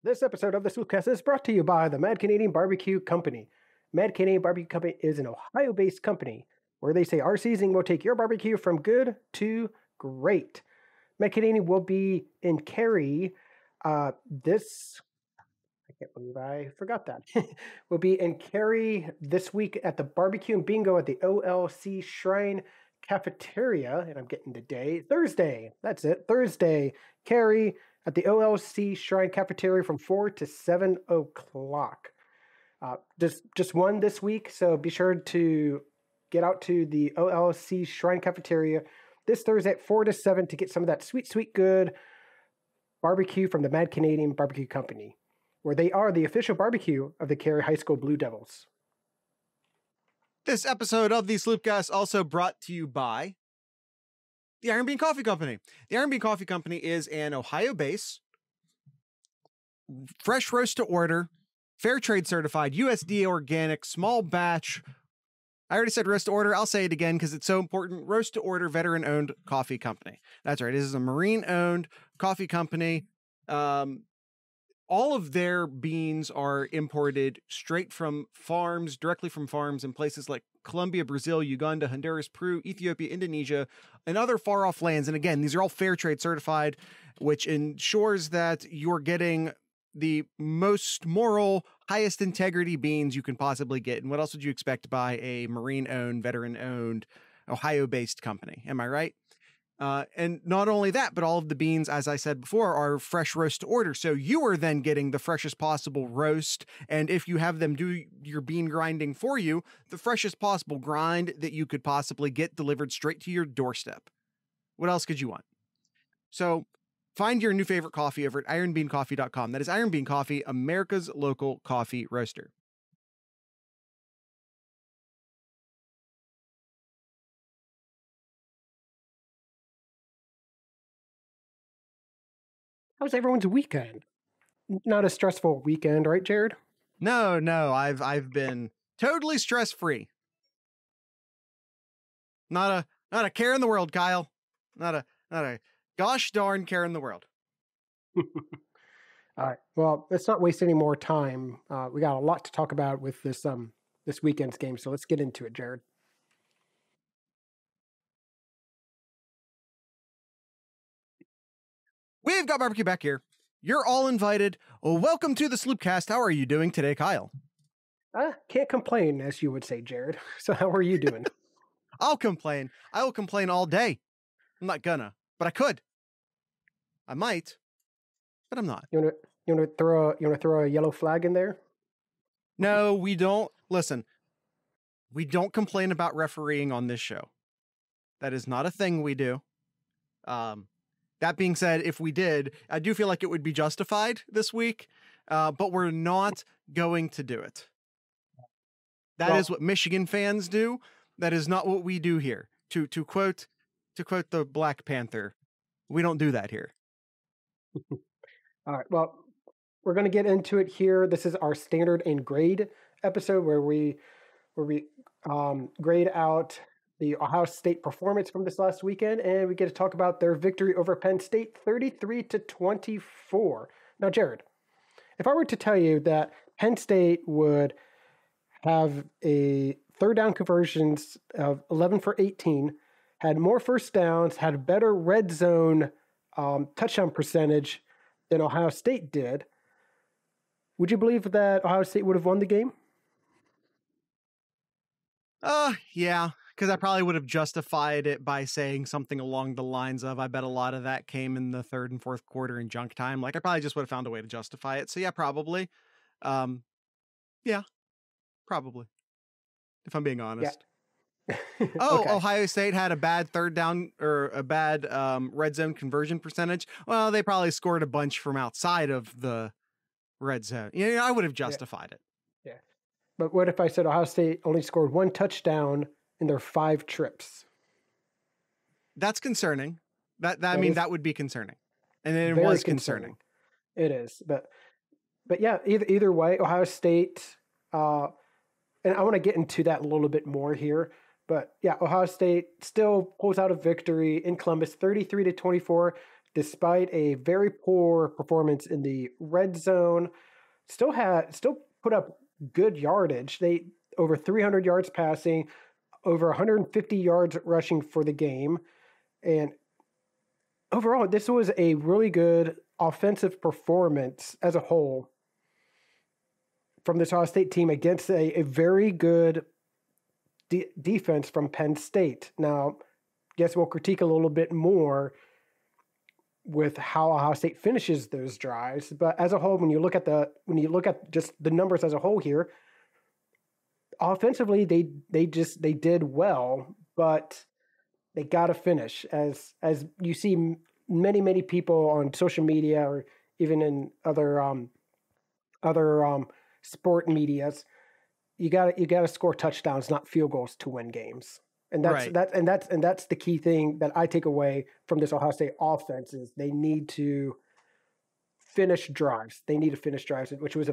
This episode of the Swoopcast is brought to you by the Mad Canadian Barbecue Company. Mad Canadian Barbecue Company is an Ohio-based company where they say our seasoning will take your barbecue from good to great. Mad Canadian will be in Cary this. I can't believe I forgot that. We'll be in Cary this week at the Barbecue and Bingo at the OLC Shrine Cafeteria, and I'm getting the day Thursday. That's it, Thursday. Cary at the OLC Shrine Cafeteria from 4 to 7 o'clock. Just one this week, so be sure to get out to the OLC Shrine Cafeteria this Thursday at 4 to 7 to get some of that sweet, sweet, good barbecue from the Mad Canadian Barbecue Company, where they are the official barbecue of the Cary High School Blue Devils. This episode of the Sloopcast also brought to you by the Iron Bean Coffee Company. The Iron Bean Coffee Company is an Ohio-based, fresh roast to order, fair trade certified, USDA organic, small batch. I already said roast to order. I'll say it again because it's so important. Roast to order, veteran owned coffee company. That's right. This is a Marine owned coffee company. All of their beans are imported straight from farms, directly from farms in places like Colombia, Brazil, Uganda, Honduras, Peru, Ethiopia, Indonesia, and other far off lands. And again, these are all fair trade certified, which ensures that you're getting the most moral, highest integrity beans you can possibly get. And what else would you expect by a Marine owned, veteran owned, Ohio based company? Am I right? And not only that, but all of the beans, as I said before, are fresh roast to order. So you are then getting the freshest possible roast. And if you have them do your bean grinding for you, the freshest possible grind that you could possibly get delivered straight to your doorstep. What else could you want? So find your new favorite coffee over at ironbeancoffee.com. That is Iron Bean Coffee, America's local coffee roaster. How's everyone's weekend? Not a stressful weekend, right, Jared? No, I've been totally stress-free. Not a care in the world, Kyle. Not a gosh darn care in the world. All right. Well, let's not waste any more time. We got a lot to talk about with this weekend's game, so let's get into it, Jared. We've got barbecue back here. You're all invited. Welcome to the Sloopcast. How are you doing today, Kyle? Can't complain, as you would say, Jared. So how are you doing? I'll complain. I will complain all day. I'm not gonna, but I could. I might, but I'm not. You wanna throw a yellow flag in there? No, we don't. Listen, we don't complain about refereeing on this show. That is not a thing we do. That being said, if we did, I do feel like it would be justified this week, but we're not going to do it. That is what Michigan fans do. That is not what we do here. To quote the Black Panther, we don't do that here. All right. Well, we're going to get into it here. This is our standard and grade episode where we grade out the Ohio State performance from this last weekend, and we get to talk about their victory over Penn State, 33-24. Now, Jared, if I were to tell you that Penn State would have a third down conversions of 11 for 18, had more first downs, had a better red zone touchdown percentage than Ohio State did, would you believe that Ohio State would have won the game? Yeah, because I probably would have justified it by saying something along the lines of, I bet a lot of that came in the third and fourth quarter in junk time. Like, I probably just would have found a way to justify it. So yeah, probably. Yeah, probably. If I'm being honest. Yeah. Okay. Ohio State had a bad third down or a bad red zone conversion percentage. Well, they probably scored a bunch from outside of the red zone. Yeah, I would have justified it. Yeah. But what if I said Ohio State only scored one touchdown in their 5 trips? That's concerning. That would be concerning. And it Very was concerning. It is. But yeah, either way, Ohio State, and I want to get into that a little bit more here. But yeah, Ohio State still pulls out a victory in Columbus, 33-24. despite a very poor performance in the red zone, still put up good yardage. They over 300 yards passing, over 150 yards rushing for the game, and overall, this was a really good offensive performance as a whole from this Ohio State team against a very good defense from Penn State. Now, guess we'll critique a little bit more with how Ohio State finishes those drives, but as a whole, when you look at just the numbers as a whole here, offensively they did well, but they got to finish. As you see, many people on social media or even in other sport medias, you got to score touchdowns, not field goals, to win games. And that's the key thing that I take away from this Ohio State offense is they need to finish drives. They need to finish drives, which is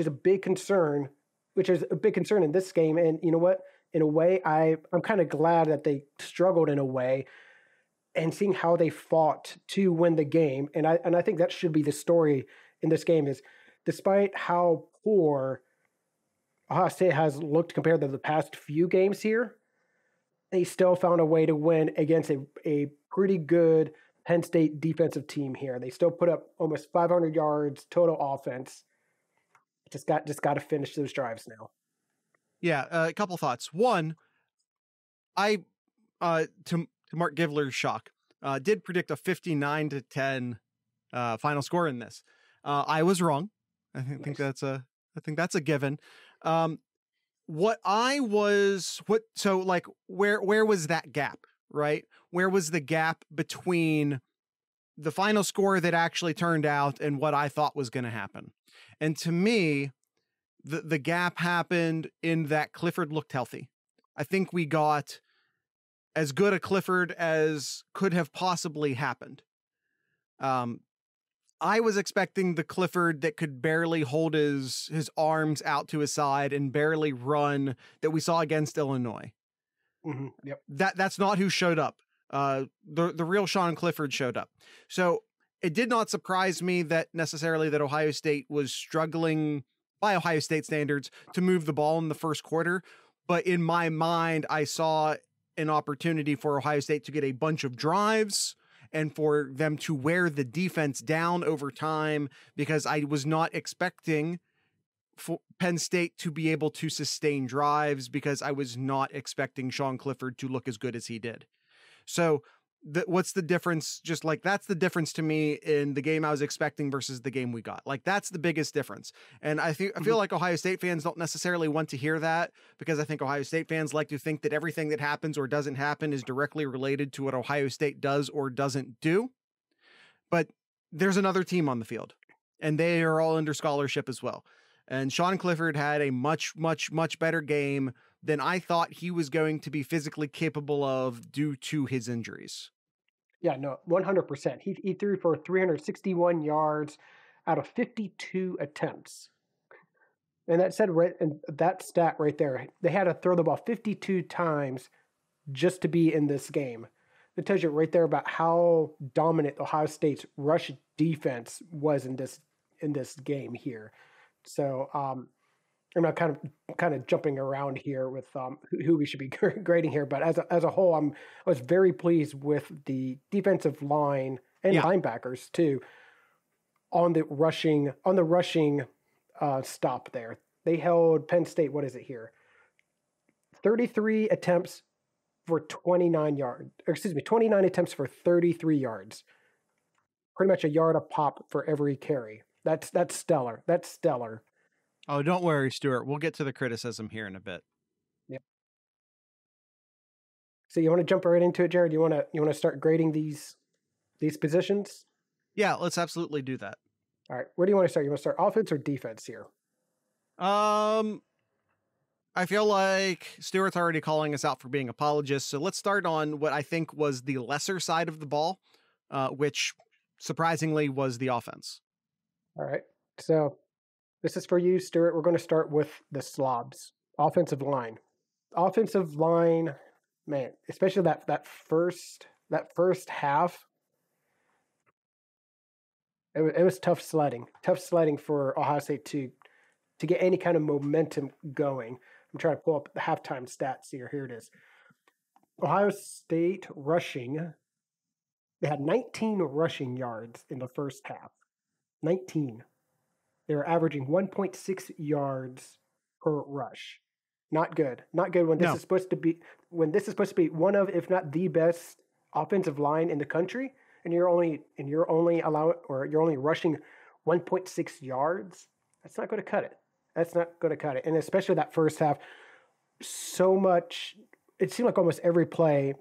a big concern. Which is a big concern in this game. And you know what? In a way, I'm kind of glad that they struggled in a way, and seeing how they fought to win the game. And I think that should be the story in this game is, despite how poor Ohio State has looked compared to the past few games here, they still found a way to win against a pretty good Penn State defensive team here. They still put up almost 500 yards total offense. Just got to finish those drives now. Yeah, a couple thoughts. One, I to Mark Givler's shock, did predict a 59-10 final score in this. I was wrong. I think that's a given. Where was that gap, right? Where was the gap between the final score that actually turned out and what I thought was going to happen? And to me, the gap happened in that Clifford looked healthy. I think we got as good a Clifford as could have possibly happened. I was expecting the Clifford that could barely hold his arms out to his side and barely run that we saw against Illinois. Mm-hmm. Yep. That's not who showed up. The real Sean Clifford showed up. So it did not surprise me that Ohio State was struggling by Ohio State standards to move the ball in the first quarter. But in my mind, I saw an opportunity for Ohio State to get a bunch of drives and for them to wear the defense down over time, because I was not expecting for Penn State to be able to sustain drives, because I was not expecting Sean Clifford to look as good as he did. So what's the difference? Just like, that's the difference to me in the game I was expecting versus the game we got. Like, that's the biggest difference. And I feel like Ohio State fans don't necessarily want to hear that, because I think Ohio State fans like to think that everything that happens or doesn't happen is directly related to what Ohio State does or doesn't do. But there's another team on the field, and they are all under scholarship as well. And Sean Clifford had a much, much, much better game than I thought he was going to be physically capable of due to his injuries. Yeah, no, 100%. He threw for 361 yards out of 52 attempts. And that stat right there, they had to throw the ball 52 times just to be in this game. It tells you right there about how dominant Ohio State's rush defense was in this game here. So I'm not kind of jumping around here with who we should be grading here, but as a whole, I was very pleased with the defensive line and linebackers too on the rushing stop there. They held Penn State, what is it here? 33 attempts for 29 attempts for 33 yards. Pretty much a yard a pop for every carry. That's stellar. That's stellar. Oh, don't worry, Stuart. We'll get to the criticism here in a bit. Yep. So you want to jump right into it, Jared? You want to start grading these positions? Yeah, let's absolutely do that. All right. Where do you want to start? You want to start offense or defense here? I feel like Stuart's already calling us out for being apologists. So let's start on what I think was the lesser side of the ball, which surprisingly was the offense. All right. So this is for you, Stuart. We're going to start with the slobs. Offensive line. Offensive line, man, especially that first half. It was tough sledding for Ohio State to get any kind of momentum going. I'm trying to pull up the halftime stats here. Here it is. Ohio State rushing. They had 19 rushing yards in the first half. 19. They were averaging 1.6 yards per rush. Not good. Not good when this is supposed to be one of, if not the best offensive line in the country, and you're only rushing 1.6 yards. That's not going to cut it. That's not going to cut it. And especially that first half, so much. It seemed like almost every play,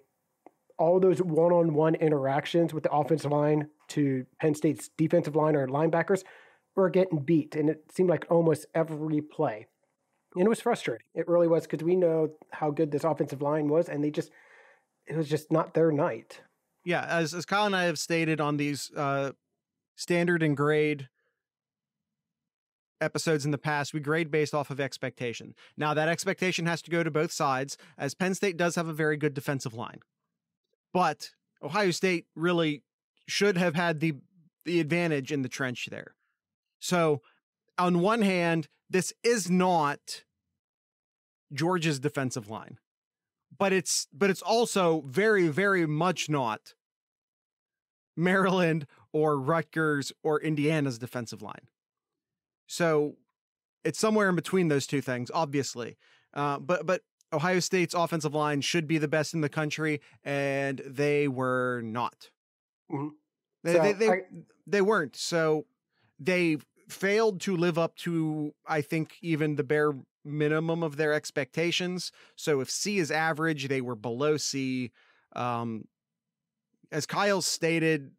all those one-on-one interactions with the offensive line to Penn State's defensive line or linebackers were getting beat, and it seemed like almost every play. And it was frustrating. It really was, because we know how good this offensive line was, and it was just not their night. Yeah, as Kyle and I have stated on these standard and grade episodes in the past, we grade based off of expectation. Now, that expectation has to go to both sides, as Penn State does have a very good defensive line. But Ohio State really should have had the advantage in the trench there. So, on one hand, this is not Georgia's defensive line, but it's also very, very much not Maryland or Rutgers or Indiana's defensive line. So it's somewhere in between those two things, obviously. But Ohio State's offensive line should be the best in the country, and they were not. Mm-hmm. They weren't. So they failed to live up to, I think, even the bare minimum of their expectations. So if C is average, they were below C. As Kyle stated,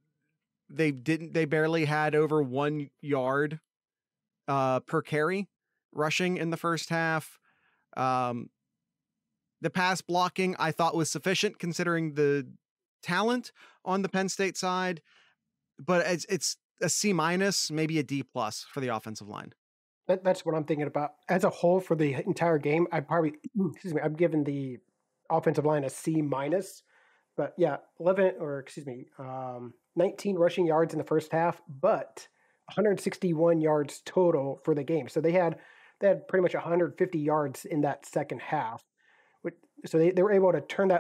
they barely had over 1 yard per carry rushing in the first half. The pass blocking I thought was sufficient considering the talent on the Penn State side, but it's a C-, maybe a D+ for the offensive line. That's what I'm thinking about. As a whole for the entire game, I'm giving the offensive line a C-. But yeah, 19 rushing yards in the first half, but 161 yards total for the game. So they had pretty much 150 yards in that second half. So they were able to turn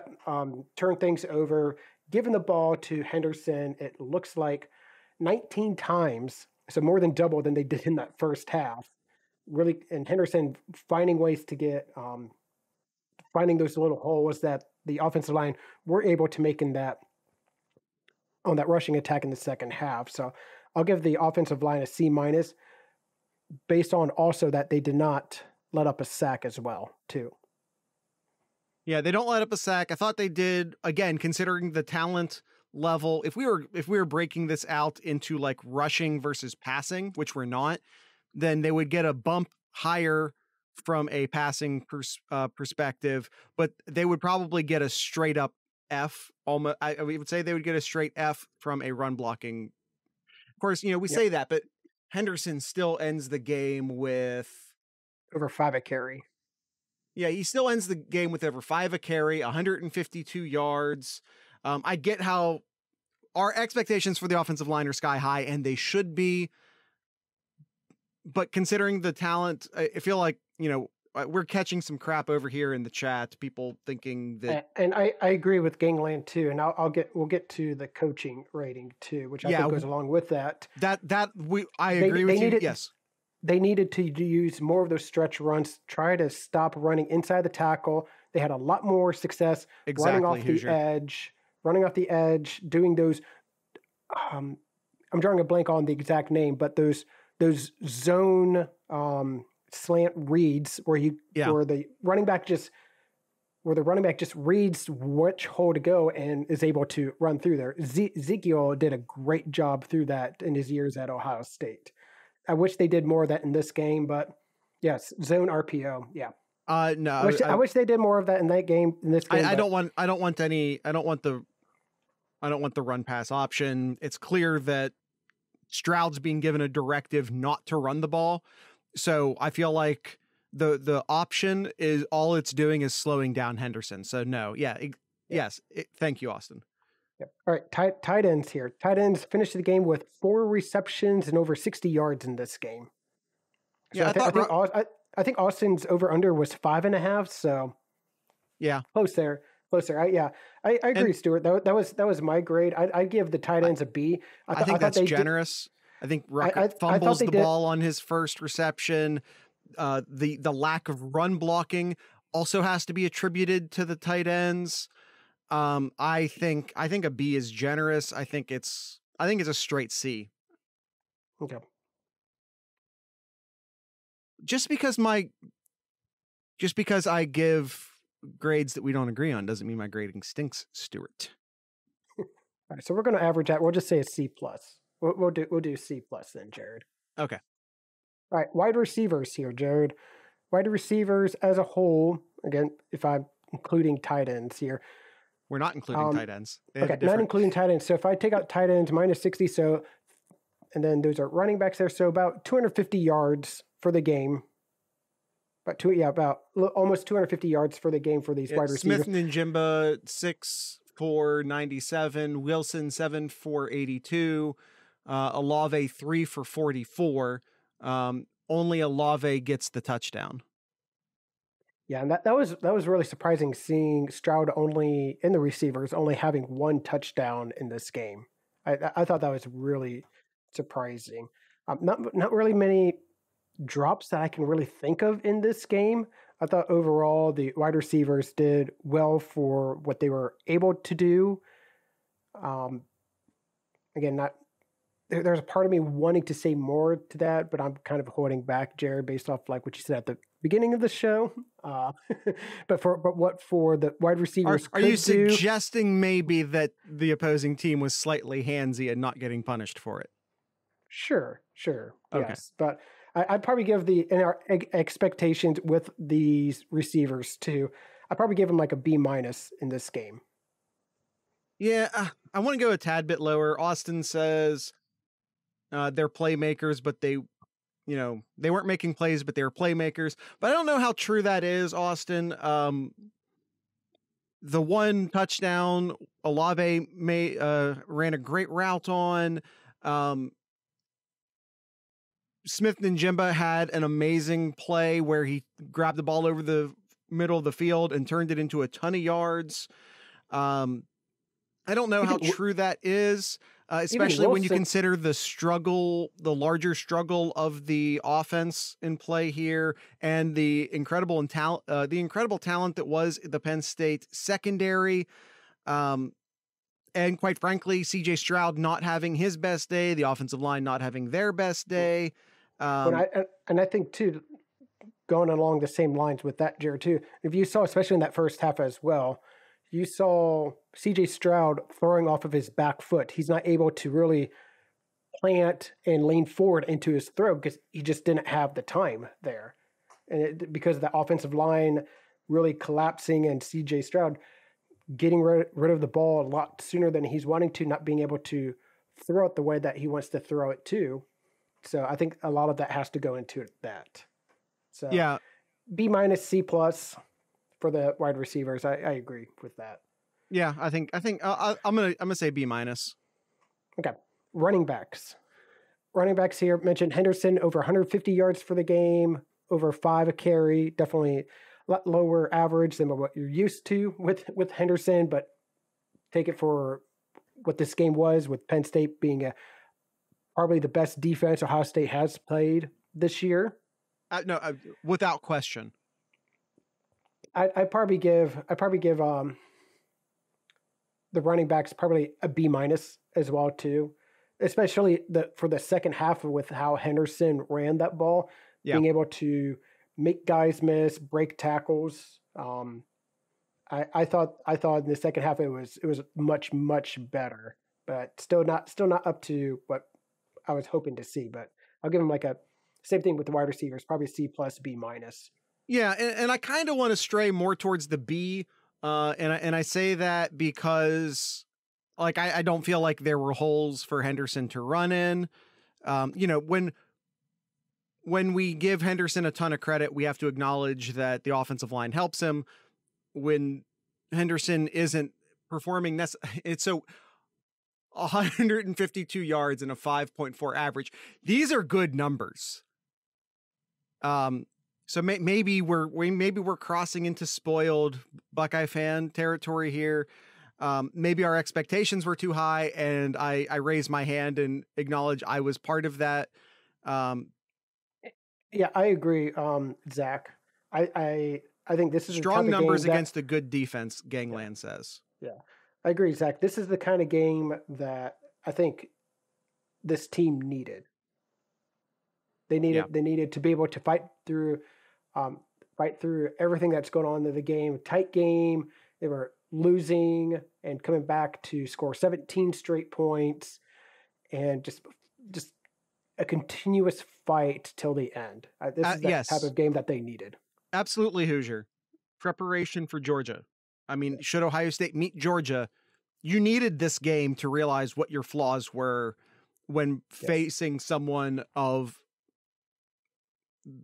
things over, giving the ball to Henderson. It looks like 19 times, so more than double than they did in that first half. Really, and Henderson finding ways to get finding those little holes that the offensive line were able to make on that rushing attack in the second half. So I'll give the offensive line a C-, based on also that they did not let up a sack as well, too. Yeah, they don't let up a sack. I thought they did, again, considering the talent level. If we were breaking this out into like rushing versus passing, which we're not, then they would get a bump higher from a passing perspective, but they would probably get a straight up F. Almost, I would say they would get a straight F from a run blocking. Of course, we say that, but Henderson still ends the game with over 5 a carry. Yeah, he still ends the game with over 5 a carry, 152 yards. I get how our expectations for the offensive line are sky high, and they should be. But considering the talent, I feel like, we're catching some crap over here in the chat. People thinking that, and I agree with Gangland too. And we'll get to the coaching rating too, which I think goes along with that. I agree with you. Yes. They needed to use more of those stretch runs, try to stop running inside the tackle. They had a lot more success running off the edge, doing those. I'm drawing a blank on the exact name, but those zone slant reads where the running back just reads which hole to go and is able to run through there. Ezekiel did a great job through that in his years at Ohio State. I wish they did more of that in this game, but yes, zone RPO. Yeah. No, I wish they did more of that in that game. In this game, I don't want the run pass option. It's clear that Stroud's being given a directive not to run the ball. So I feel like the option is all it's doing is slowing down Henderson. So no, yes. Thank you, Austin. Yep. All right, tight ends here. Tight ends finished the game with 4 receptions and over 60 yards in this game. So Yeah, I think Austin's over under was 5.5. So yeah, close there, close there. I agree, and Stuart. That was my grade. I'd give the tight ends a B. I think I thought that's they generous. I think I Ruckert thought fumbles they the did. ball on his first reception. The lack of run blocking also has to be attributed to the tight ends. I think a B is generous. I think it's a straight C. Okay. Just because I give grades that we don't agree on doesn't mean my grading stinks, Stuart. All right, so we're going to average out. We'll just say a C plus. We'll do C plus then, Jared. Okay. All right, wide receivers here, Jared. Wide receivers as a whole. Again, if I'm including tight ends here. We're not including tight ends. Okay, not including tight ends. So if I take out tight ends, minus 60. So, and then those are running backs there. So about 250 yards for the game. About almost 250 yards for the game for these wide receivers. Smith-Njigba 6'4", 97. Wilson 7'4", 82. Olave 3 for 44. Only Olave gets the touchdown. Yeah, and that was really surprising seeing Stroud only in the receivers only having 1 touchdown in this game. I thought that was really surprising. Not really many drops that I can really think of in this game. I thought overall the wide receivers did well for what they were able to do. Again, there's a part of me wanting to say more to that, but I'm kind of holding back, Jared, based off like what you said at the beginning of the show. But what for the wide receivers? Are you suggesting maybe that the opposing team was slightly handsy and not getting punished for it? Sure, okay. Yes, but I'd probably give in our expectations with these receivers too. I'd probably give them like a B- in this game. Yeah, I want to go a tad bit lower. Austin says they're playmakers, but they weren't making plays, but they were playmakers. But I don't know how true that is, Austin. The 1 touchdown Olave ran a great route on. Smith-Njigba had an amazing play where he grabbed the ball over the middle of the field and turned it into a ton of yards. I don't know how true that is, especially when you consider the larger struggle of the offense in play here and the incredible talent that was the Penn State secondary. And quite frankly, CJ Stroud not having his best day, the offensive line not having their best day. And I think too, going along the same lines with that, Jared, too, if you saw, especially in that first half as well, you saw CJ Stroud throwing off of his back foot. He's not able to really plant and lean forward into his throw because he just didn't have the time there. And because of the offensive line really collapsing and CJ Stroud getting rid of the ball a lot sooner than he's wanting to, not being able to throw it the way that he wants to throw it too. So I think a lot of that has to go into that. So yeah, B-, C+ for the wide receivers. I agree with that. Yeah, I think I'm gonna say B-. Okay, running backs. Running backs here mentioned Henderson over 150 yards for the game, over 5 a carry. Definitely a lot lower average than what you're used to with Henderson, but take it for what this game was, with Penn State being probably the best defense Ohio State has played this year. No, without question. I probably give the running backs probably a B- as well too, especially for the second half with how Henderson ran that ball, being able to make guys miss, break tackles. I thought in the second half it was much better, but still not up to what I was hoping to see. But I'll give him like a same thing with the wide receivers, probably C+, B-. Yeah, and I kind of want to stray more towards the B, and I say that because like I don't feel like there were holes for Henderson to run in. When we give Henderson a ton of credit, we have to acknowledge that the offensive line helps him. When Henderson isn't performing, it's so 152 yards and a 5.4 average. These are good numbers. So maybe we're crossing into spoiled Buckeye fan territory here. Maybe our expectations were too high, and I raise my hand and acknowledge I was part of that. Yeah, I agree, Zach. I think this is Strong the type numbers of game against a good defense, Gangland says. Yeah, I agree, Zach. This is the kind of game that I think this team needed. They needed to be able to fight through everything that's going on in the game. Tight game. They were losing and coming back to score 17 straight points, and just a continuous fight till the end. This is the type of game that they needed. Absolutely, Hoosier. Preparation for Georgia. I mean, should Ohio State meet Georgia, you needed this game to realize what your flaws were when facing someone of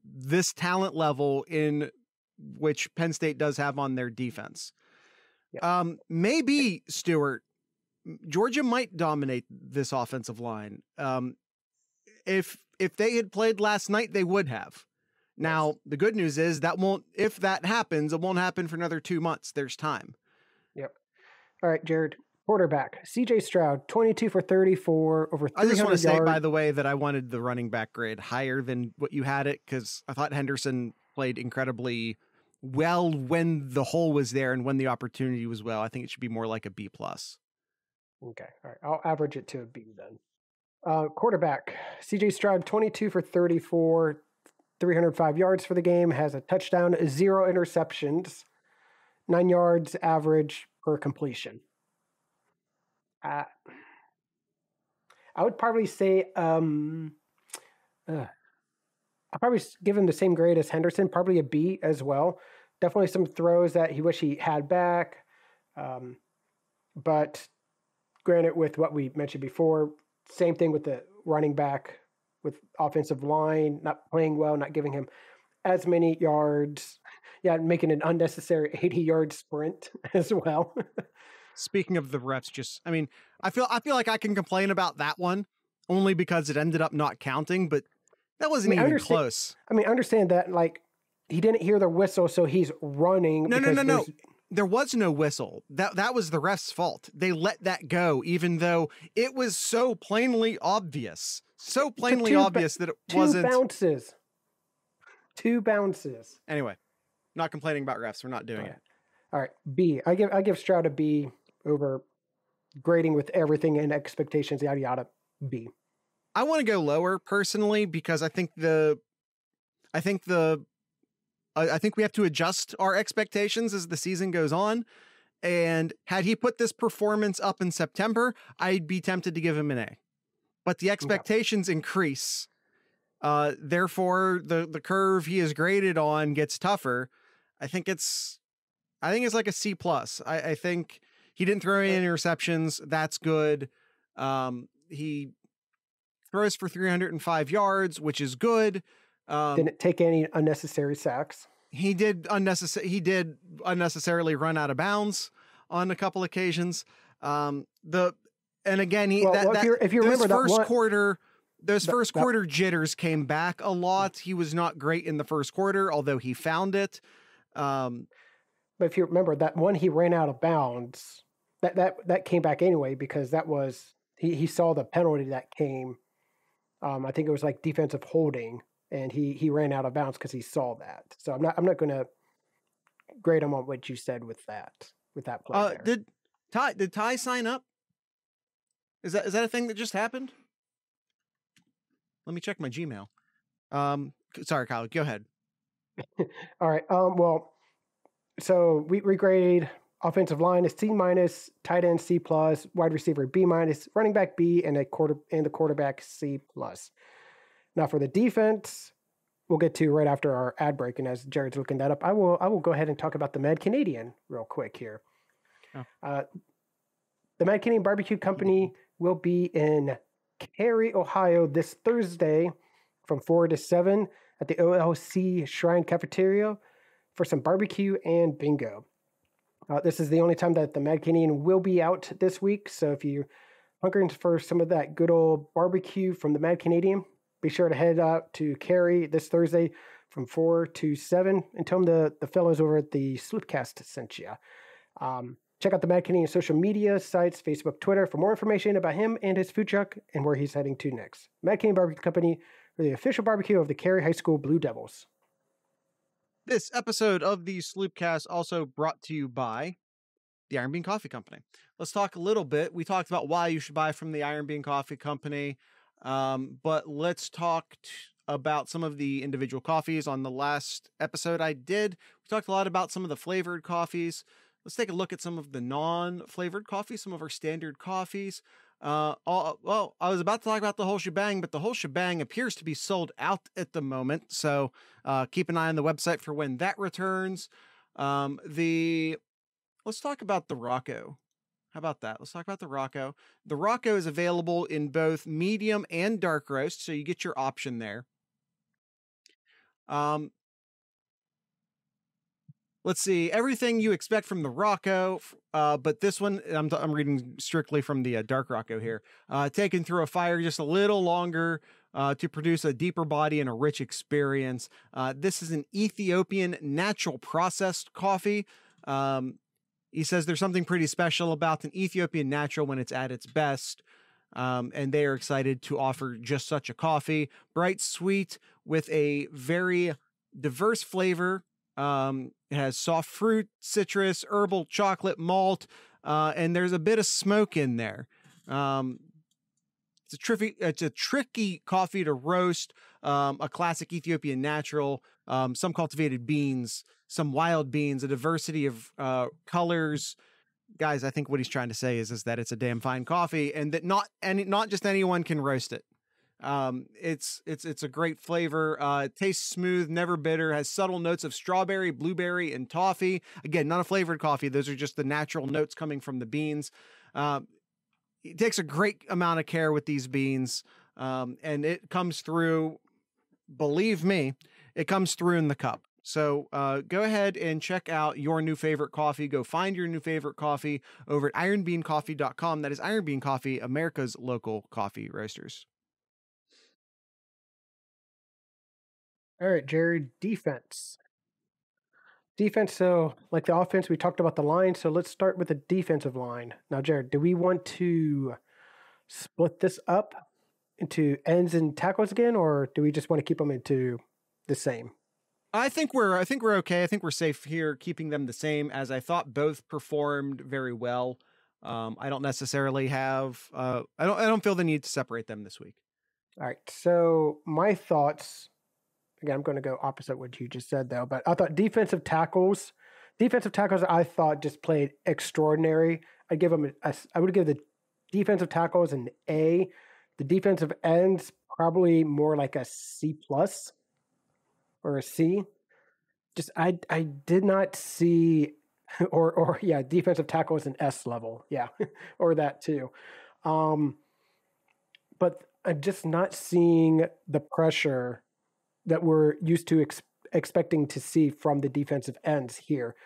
this talent level in which Penn State does have on their defense. Yep. Maybe, Stuart, Georgia might dominate this offensive line. If they had played last night, they would have. Now, the good news is if that happens, it won't happen for another 2 months. There's time. Yep. All right, Jared. Quarterback, CJ Stroud, 22 for 34, over 300 yards. I just want to say, by the way, that I wanted the running back grade higher than what you had it, because I thought Henderson played incredibly well when the hole was there and when the opportunity was well. I think it should be more like a B+. Okay. All right. I'll average it to a B then. Quarterback, CJ Stroud, 22 for 34, 305 yards for the game, has a touchdown, 0 interceptions, 9 yards average per completion. I would probably say I'll probably give him the same grade as Henderson, probably a B as well. Definitely some throws that he wish he had back. But granted, with what we mentioned before, same thing with the running back, with offensive line not playing well, not giving him as many yards. Yeah, making an unnecessary 80-yard sprint as well. Speaking of the refs, I feel like I can complain about that one only because it ended up not counting, but that wasn't even close. Understand that, like, he didn't hear the whistle, so he's running. No. There was no whistle. That was the ref's fault. They let that go, even though it was so plainly obvious. So plainly obvious that it wasn't. 2 bounces. Anyway, not complaining about refs. We're not doing it. All right, B. I give Stroud a B over grading with everything and expectations, yada yada. B. I want to go lower personally because I think we have to adjust our expectations as the season goes on. And had he put this performance up in September, I'd be tempted to give him an A. But the expectations increase. Therefore, the curve he is graded on gets tougher. I think it's like a C+. I think he didn't throw any interceptions. That's good. He throws for 305 yards, which is good. Didn't take any unnecessary sacks. He did unnecessarily run out of bounds on a couple occasions. If you remember those first quarter jitters came back a lot. He was not great in the first quarter, although he found it. But if you remember that one, he ran out of bounds. That came back anyway because that was he saw the penalty that came. I think it was like defensive holding, and he ran out of bounds because he saw that. So I'm not going to grade him on what you said with that play. There. Did Ty sign up? Is that a thing that just happened? Let me check my Gmail. Sorry, Kyle. Go ahead. All right. Well, so we grade offensive line is C-, tight end C+, wide receiver B-, running back B, and the quarterback C+. Now for the defense, we'll get to right after our ad break, and as Jared's looking that up, I will go ahead and talk about the Mad Canadian real quick here. Oh. The Mad Canadian Barbecue Company will be in Cary, Ohio this Thursday from 4 to 7 at the OLC Shrine Cafeteria for some barbecue and bingo. This is the only time that the Mad Canadian will be out this week, so if you hunkering for some of that good old barbecue from the Mad Canadian, be sure to head out to Cary this Thursday from 4 to 7 and tell them the fellows over at the Sloopcast sent you. Check out the Mad Canadian social media sites, Facebook, Twitter, for more information about him and his food truck and where he's heading to next. Mad Canadian Barbecue Company, the official barbecue of the Cary High School Blue Devils. This episode of the Sloopcast also brought to you by the Iron Bean Coffee Company. Let's talk a little bit. We talked about why you should buy from the Iron Bean Coffee Company, but let's talk about some of the individual coffees. On the last episode I did, we talked a lot about some of the flavored coffees. Let's take a look at some of the non-flavored coffees, some of our standard coffees. Well, I was about to talk about the whole shebang, but the whole shebang appears to be sold out at the moment. So keep an eye on the website for when that returns. Let's talk about the Rocco. How about that? Let's talk about the Rocco. The Rocco is available in both medium and dark roast, so you get your option there. Let's see, everything you expect from the Rocco, but this one, I'm reading strictly from the dark Rocco here. Taken through a fire just a little longer to produce a deeper body and a rich experience. This is an Ethiopian natural processed coffee. He says there's something pretty special about an Ethiopian natural when it's at its best. And they are excited to offer just such a coffee. Bright, sweet, with a very diverse flavor. It has soft fruit, citrus, herbal, chocolate, malt, and there's a bit of smoke in there. It's a tricky coffee to roast, a classic Ethiopian natural, some cultivated beans, some wild beans, a diversity of colors. Guys, I think what he's trying to say is that it's a damn fine coffee, and that not just anyone can roast it. It's a great flavor. It tastes smooth, never bitter, has subtle notes of strawberry, blueberry, and toffee. Again, not a flavored coffee. Those are just the natural notes coming from the beans. It takes a great amount of care with these beans. And it comes through, believe me, it comes through in the cup. So go ahead and check out your new favorite coffee. Go find your new favorite coffee over at ironbeancoffee.com. That is Iron Bean Coffee, America's local coffee roasters. All right, Jared, defense. Defense, so like the offense, we talked about the line, so let's start with the defensive line. Now, Jared, do we want to split this up into ends and tackles again, or do we just want to keep them into the same? I think we're okay. I think we're safe here keeping them the same, as I thought both performed very well. I don't necessarily have I don't feel the need to separate them this week. All right. So my thoughts, again, I'm going to go opposite what you just said though, but I thought defensive tackles I thought just played extraordinary. I would give the defensive tackles an A. The defensive ends probably more like a C+ or a C. Just I did not see or yeah, defensive tackle is an S level. Yeah. or that too. But I'm just not seeing the pressure that we're used to expecting to see from the defensive ends here.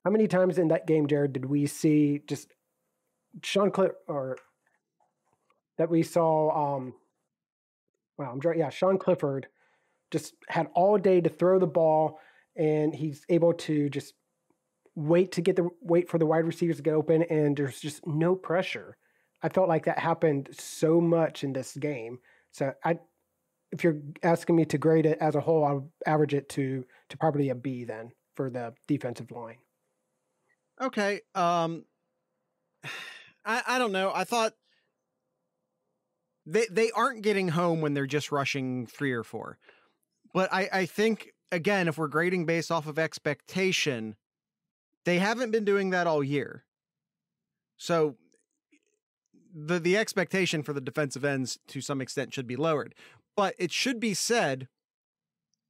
How many times in that game, Jared, did we see just Sean Clifford just had all day to throw the ball, and he's able to just wait for the wide receivers to get open, and there's just no pressure. I felt like that happened so much in this game. So if you're asking me to grade it as a whole, I'll average it to probably a B then for the defensive line. Okay. I don't know. I thought they aren't getting home when they're just rushing 3 or 4. But I think, again, if we're grading based off of expectation, they haven't been doing that all year. So the expectation for the defensive ends to some extent should be lowered. But it should be said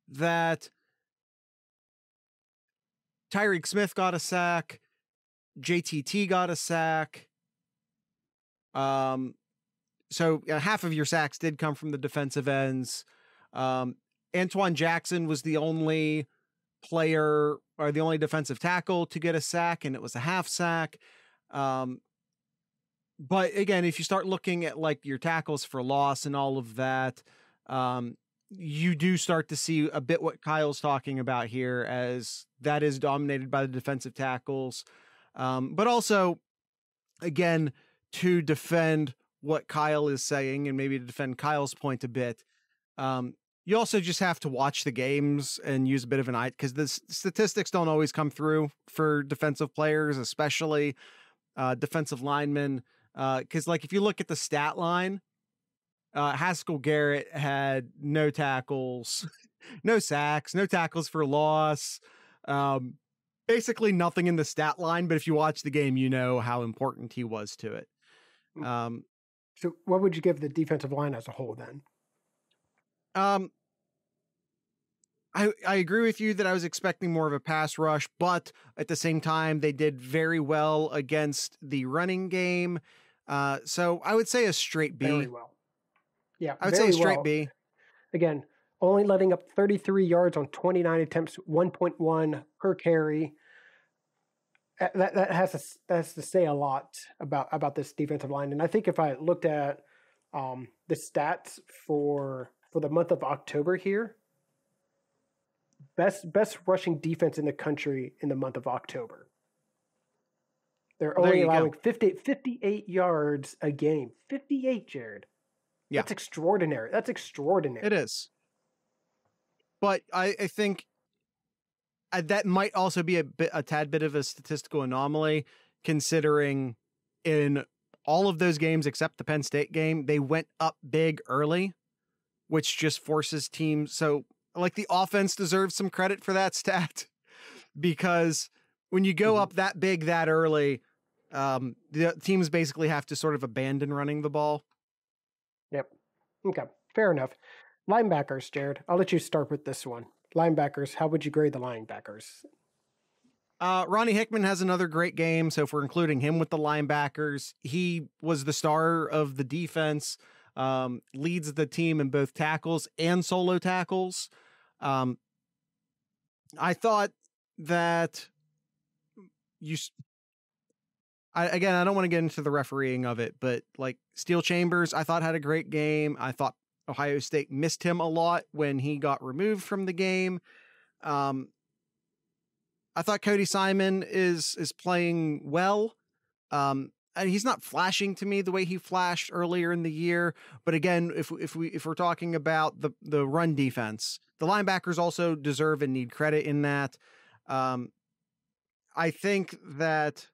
that Tyreek Smith got a sack, JTT got a sack. So half of your sacks did come from the defensive ends. Antoine Jackson was the only player or the only defensive tackle to get a sack, and it was a half sack. But again, if you start looking at like your tackles for loss and all of that, you do start to see a bit what Kyle's talking about here, as that is dominated by the defensive tackles. But also, again, to defend what Kyle is saying and maybe to defend Kyle's point a bit, you also just have to watch the games and use a bit of an eye, because the statistics don't always come through for defensive players, especially defensive linemen. Because like if you look at the stat line, Haskell Garrett had no tackles, no sacks, no tackles for loss. Basically nothing in the stat line, but if you watch the game, you know how important he was to it. So what would you give the defensive line as a whole then? I agree with you that I was expecting more of a pass rush, but at the same time, they did very well against the running game. So I would say a straight B. Very well. Yeah, I would say a straight B. Again, only letting up 33 yards on 29 attempts, 1.1 per carry. That has to say a lot about this defensive line. And I think if I looked at the stats for the month of October here, best rushing defense in the country in the month of October. They're only allowing 58 yards a game. 58, Jared. Yeah. That's extraordinary. That's extraordinary. It is. But I think that might also be a tad bit of a statistical anomaly, considering in all of those games except the Penn State game, they went up big early, which just forces teams. So like the offense deserves some credit for that stat, because when you go up that big that early, the teams basically have to sort of abandon running the ball. Yep. Okay. Fair enough. Linebackers, Jared. I'll let you start with this one. Linebackers, how would you grade the linebackers? Ronnie Hickman has another great game. So if we're including him with the linebackers, he was the star of the defense, leads the team in both tackles and solo tackles. I thought that I don't want to get into the refereeing of it, but like Steel Chambers, I thought had a great game. I thought Ohio State missed him a lot when he got removed from the game. I thought Cody Simon is playing well. And he's not flashing to me the way he flashed earlier in the year. But again, if we're talking about the run defense, the linebackers also deserve and need credit in that. I think that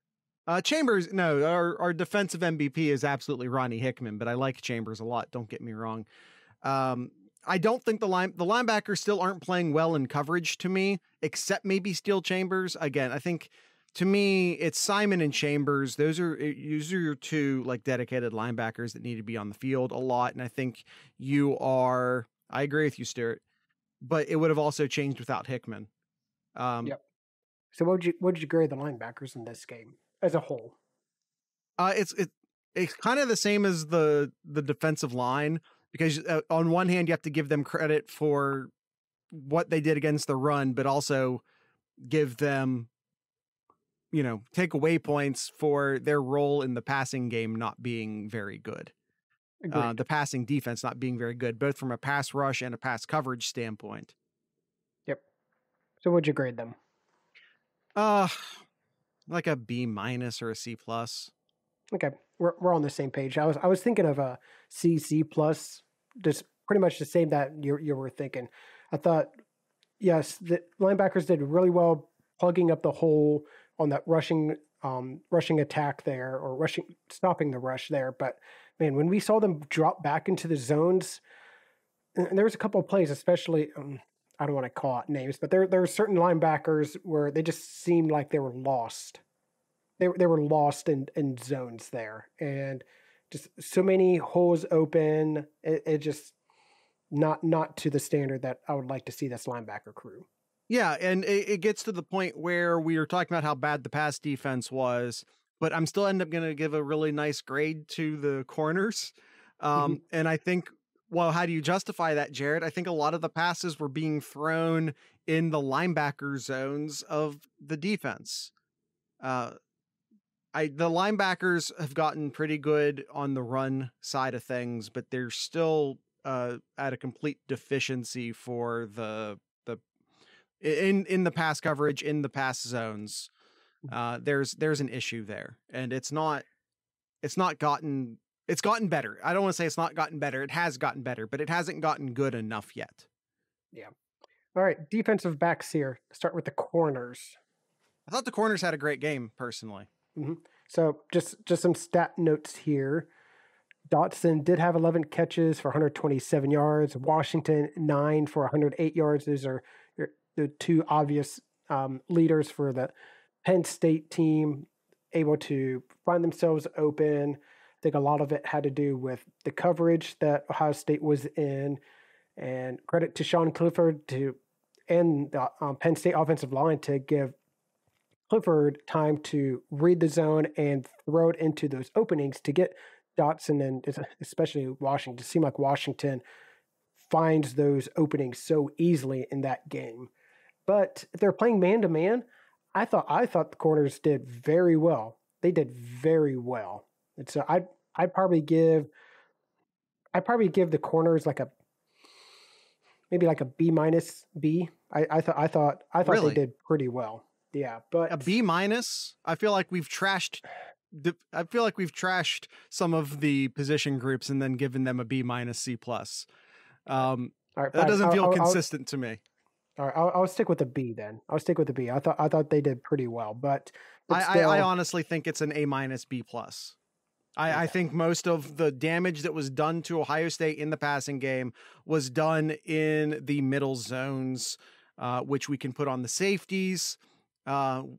Chambers, no, our defensive MVP is absolutely Ronnie Hickman, but I like Chambers a lot. Don't get me wrong. I don't think the linebackers still aren't playing well in coverage to me, except maybe Steel Chambers. Again, I think to me it's Simon and Chambers. Those are your two like dedicated linebackers that need to be on the field a lot. And I think I agree with you, Stuart, but it would have also changed without Hickman. Yep. So what would you grade the linebackers in this game as a whole? It's kind of the same as the defensive line, because on one hand you have to give them credit for what they did against the run, but also give them, take away points for their role in the passing game not being very good. The passing defense not being very good, both from a pass rush and a pass coverage standpoint. Yep. So what'd you grade them? Like a B- or a C+. Okay, we're on the same page. I was thinking of a C+, just pretty much the same that you were thinking. I thought, yes, the linebackers did really well plugging up the hole on that rushing attack there, or stopping the rush there. But man, when we saw them drop back into the zones, and there was a couple of plays, especially. I don't want to call out names, but there are certain linebackers where they just seemed like they were lost. They were lost in zones there, and just so many holes open. It just not to the standard that I would like to see this linebacker crew. Yeah, and it gets to the point where we were talking about how bad the pass defense was, but I'm still end up going to give a really nice grade to the corners. And I think, well, how do you justify that, Jared? I think a lot of the passes were being thrown in the linebacker zones of the defense. The linebackers have gotten pretty good on the run side of things, but they're still at a complete deficiency for the in the pass coverage, in the pass zones. There's an issue there, and it's gotten better. I don't want to say it's not gotten better. It has gotten better, but it hasn't gotten good enough yet. Yeah. All right, defensive backs here. Start with the corners. I thought the corners had a great game, personally. Mm-hmm. So just some stat notes here. Dotson did have 11 catches for 127 yards. Washington 9 for 108 yards. Those are the two obvious leaders for the Penn State team, able to find themselves open. I think a lot of it had to do with the coverage that Ohio State was in, and credit to Sean Clifford and the Penn State offensive line to give Clifford time to read the zone and throw it into those openings to get Dotson and especially Washington. It seemed like Washington finds those openings so easily in that game. But if they're playing man to man, I thought the corners did very well. They did very well, and so I'd probably give the corners maybe like a B minus B. I thought Really? they did pretty well. Yeah, but a B minus. I feel like we've trashed some of the position groups and then given them a B minus C plus. All right, that doesn't feel consistent to me. All right, I'll stick with the B then. I'll stick with the B. I thought they did pretty well, but I honestly think it's an A minus B plus. I think most of the damage that was done to Ohio State in the passing game was done in the middle zones, which we can put on the safeties,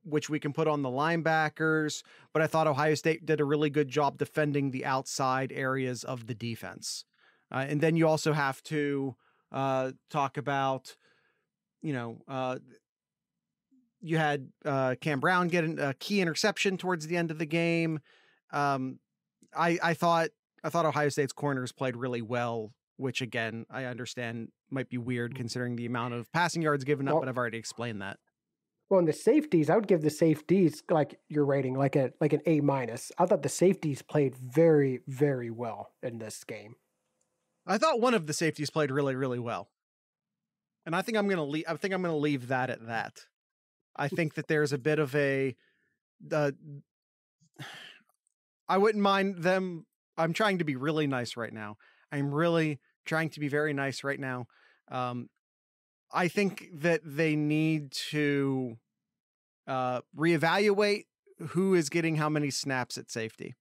which we can put on the linebackers. But I thought Ohio State did a really good job defending the outside areas of the defense. And then you also have to talk about, you had Cam Brown get a key interception towards the end of the game. I thought Ohio State's corners played really well, which again, I understand might be weird considering the amount of passing yards given up, but I've already explained that. Well, in the safeties, I would give the safeties like your rating, like an A minus. I thought the safeties played very, very well in this game. I thought one of the safeties played really, really well, and I think I'm gonna leave that at that. I think that there's a bit of a. I wouldn't mind them. I'm trying to be really nice right now. I'm really trying to be very nice right now. I think that they need to reevaluate who is getting how many snaps at safety.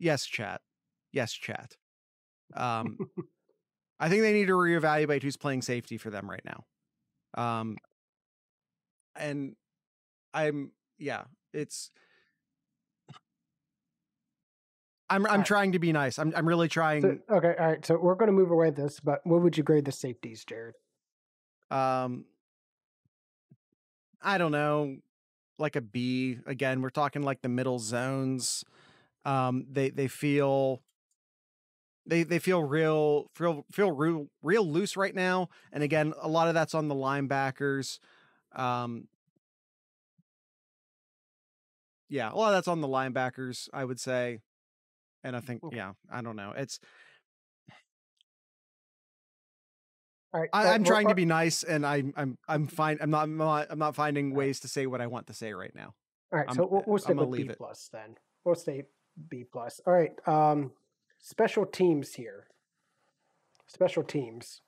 Yes, chat. Yes, chat. I think they need to reevaluate who's playing safety for them right now. And I'm trying to be nice. I'm really trying. So, okay, all right. So we're going to move away this, but what would you grade the safeties, Jared? I don't know, like a B. Again, we're talking like the middle zones. They feel real loose right now. And again, a lot of that's on the linebackers. Yeah, a lot of that's on the linebackers, I would say. And I think, I don't know. It's. All right, I'm trying to be nice, and I'm fine. I'm not finding ways to say what I want to say right now. All right, so we'll stay with B plus then. We'll stay B plus. All right, special teams here. Special teams.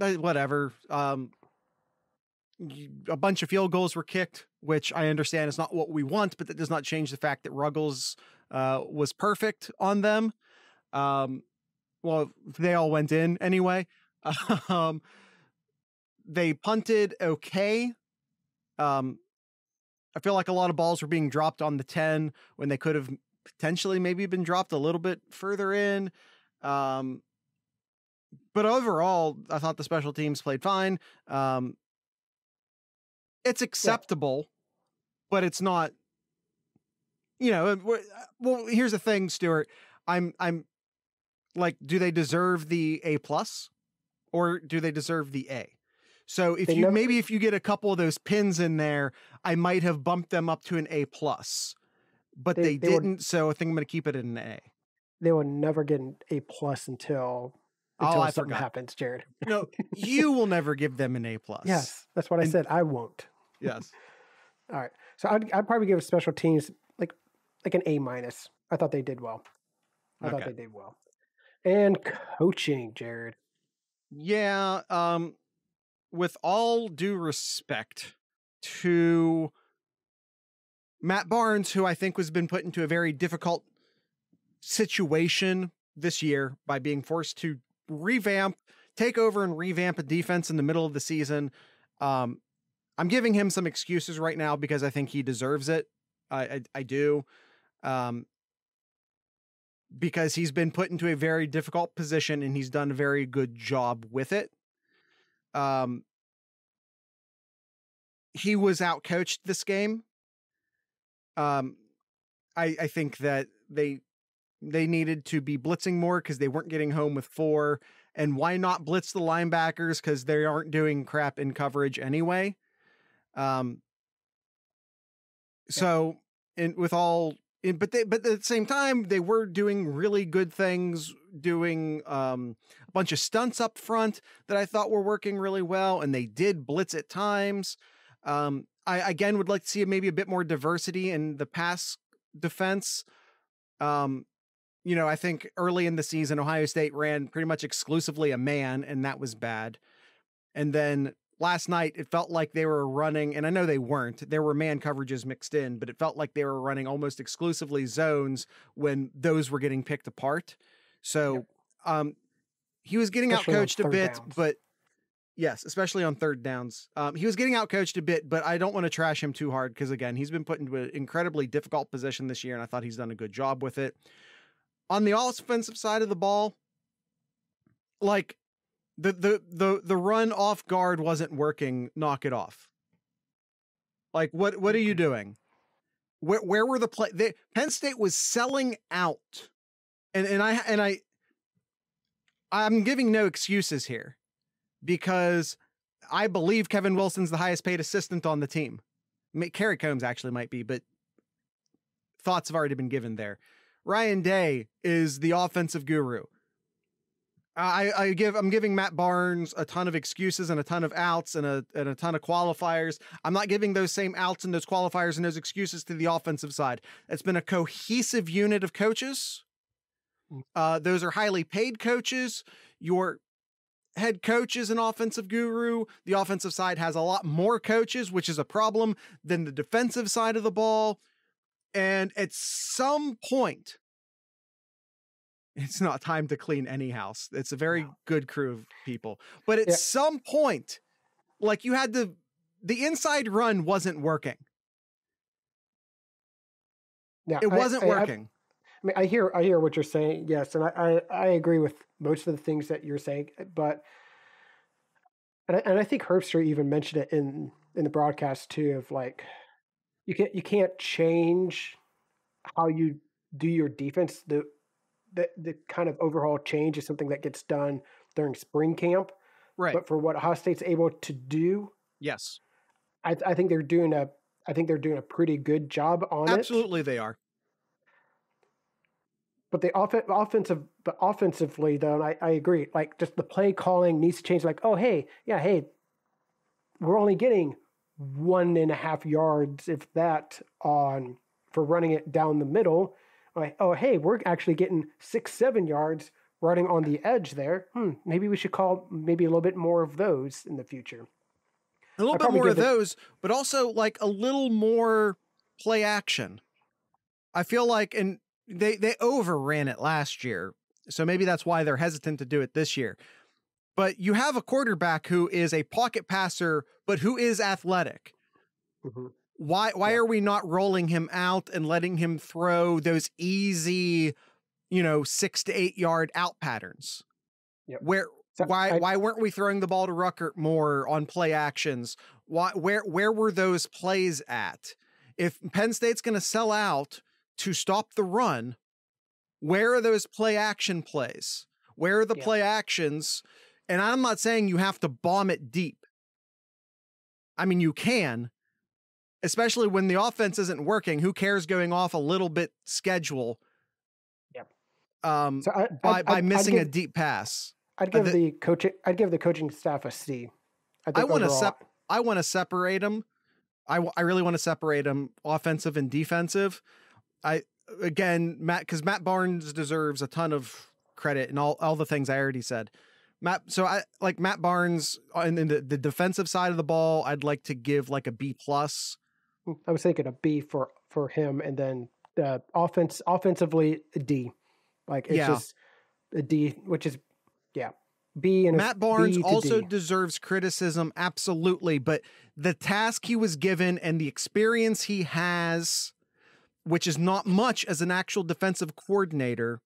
Whatever. A bunch of field goals were kicked, which I understand is not what we want, but that does not change the fact that Ruggles was perfect on them. Well, they all went in anyway. They punted okay. I feel like a lot of balls were being dropped on the 10 when they could have potentially maybe been dropped a little bit further in. But overall, I thought the special teams played fine. It's acceptable, but it's not, well, here's the thing, Stuart. I'm like, do they deserve the A plus or do they deserve the A? So if They you never maybe if you get a couple of those pins in there, I might have bumped them up to an A+. But they they will didn't, so I think I'm going to keep it at an A. they will never get an A+ until Oh, I something forgot. happens, Jared. No, you will never give them an A+. Yes, that's what I And- said. I won't. Yes. All right. So I'd probably give special teams like an A-. I thought they did well. I thought Okay. they did well. And coaching, Jared. Yeah, with all due respect to Matt Barnes, who I think was been put into a very difficult situation this year by being forced to take over and revamp a defense in the middle of the season. I'm giving him some excuses right now because I think he deserves it. I do. Because he's been put into a very difficult position and he's done a very good job with it. He was outcoached this game. I think that they needed to be blitzing more because they weren't getting home with 4. And why not blitz the linebackers? Because they aren't doing crap in coverage anyway. So, and with all, but at the same time, they were doing really good things, doing a bunch of stunts up front that I thought were working really well, and they did blitz at times. I again would like to see maybe a bit more diversity in the pass defense. I think early in the season, Ohio State ran pretty much exclusively a man, and that was bad. And then last night, it felt like they were running, and I know they weren't, there were man coverages mixed in, but it felt like they were running almost exclusively zones when those were getting picked apart. So, he was getting outcoached a bit, but yes, especially on third downs. He was getting outcoached a bit, but I don't want to trash him too hard because, again, he's been put into an incredibly difficult position this year, and I thought he's done a good job with it. On the offensive side of the ball, like the run off guard wasn't working. Knock it off. Like what are you doing? Where were the play? Penn State was selling out, and I'm giving no excuses here because I believe Kevin Wilson's the highest paid assistant on the team. Kerry Combs actually might be, but thoughts have already been given there. Ryan Day is the offensive guru. I'm giving Matt Barnes a ton of excuses and a ton of outs and a ton of qualifiers. I'm not giving those same outs and those qualifiers and those excuses to the offensive side. It's been a cohesive unit of coaches. Those are highly paid coaches. Your head coach is an offensive guru. The offensive side has a lot more coaches, which is a problem, than the defensive side of the ball. And at some point, it's not time to clean any house. It's a very good crew of people. But at some point, like you had the inside run wasn't working. Yeah, it wasn't working. I hear what you're saying. Yes. And I agree with most of the things that you're saying, but, and I think Herbstreit even mentioned it in the broadcast too, of like, you can't change how you do your defense. The kind of overhaul change is something that gets done during spring camp. Right. But for what Ohio State's able to do, yes, I think they're doing a pretty good job on it. Absolutely, they are. But offensively though, and I agree. Like just the play calling needs to change. Like, oh hey, we're only getting 1.5 yards, if that, for running it down the middle. Like, oh hey, we're actually getting 6-7 yards running on the edge there. Maybe we should call maybe a little bit more of those in the future. A little bit more of those, but also like a little more play action. I feel like, and they overran it last year, so maybe that's why they're hesitant to do it this year. But you have a quarterback who is a pocket passer, but who is athletic. Mm-hmm. Why are we not rolling him out and letting him throw those easy, 6 to 8 yard out patterns? Yep. Why weren't we throwing the ball to Ruckert more on play actions? Where were those plays at? If Penn State's going to sell out to stop the run, where are those play action plays? Where are the play actions? And I'm not saying you have to bomb it deep. I mean, you can, especially when the offense isn't working. Who cares going off a little bit schedule? Yep. By missing a deep pass. I'd give the coaching staff a C. I want to separate them. I really want to separate them, offensive and defensive. Because Matt Barnes deserves a ton of credit and all the things I already said. So I like Matt Barnes in the defensive side of the ball. I'd like to give like a B+. I was thinking a B for him, and then the offensively a D. Like it's just a D, which is B. And Matt Barnes also deserves criticism, absolutely, but the task he was given and the experience he has, which is not much as an actual defensive coordinator,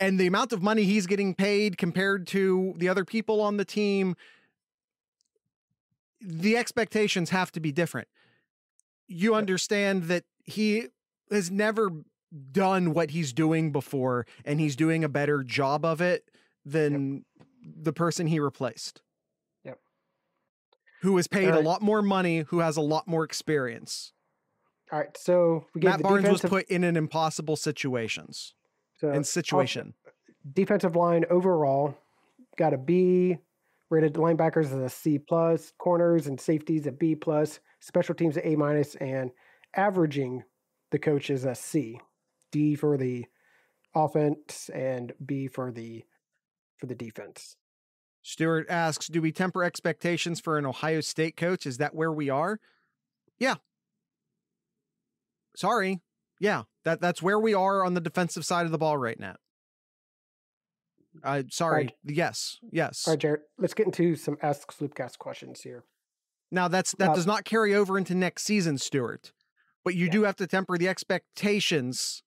and the amount of money he's getting paid compared to the other people on the team, the expectations have to be different. You understand that he has never done what he's doing before, and he's doing a better job of it than the person he replaced. Yep. Who was paid a lot more money, who has a lot more experience. All right, so Matt Barnes was put in an impossible situation. Defensive line overall got a B. Rated linebackers as a C+, corners and safeties a B+, special teams a A-, and averaging the coaches a C. D for the offense and B for the defense. Stuart asks, do we temper expectations for an Ohio State coach? Is that where we are? Yeah. Sorry. Yeah, that's where we are on the defensive side of the ball right now. Sorry. Right. Yes. All right, Jared, let's get into some Ask Sloopcast questions here. Now that does not carry over into next season, Stuart, but you do have to temper the expectations